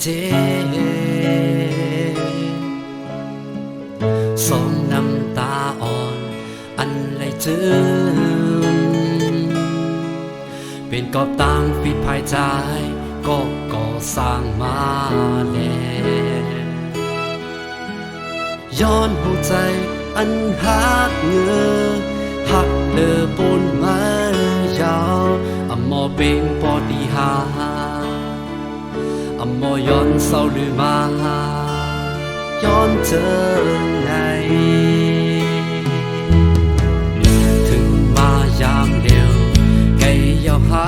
เจสองน้ำตาอ่อนอันไหลจืมเป็นกอบตามฝีภายใจก็ก่อสร้างมาแล้วย้อนหัวใจอันหักเงือหักเลือปนมายาวอำมอเป็นปอดีหาอำมอย้อนเศร้าหรือมาย้อนเจอไงถึงมายามเดียวไกลยาวหา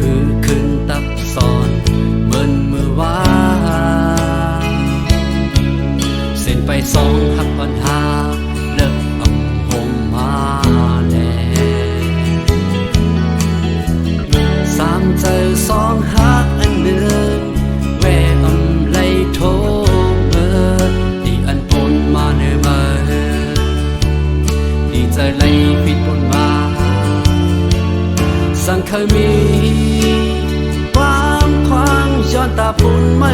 หือขึ้นตับซ้อนเบิ่นมือว่าเส้นไปสองหักปัญหาเลิกอ่ำหงมาแล้วสามเจอสองหักอันหนึ่งแวอ่ำไหลโทเมื่อที่อันปนมาเนื้อมาที่ใจไหลปิดปนมาสังเคยมีความย้อนตาปุ่นไม่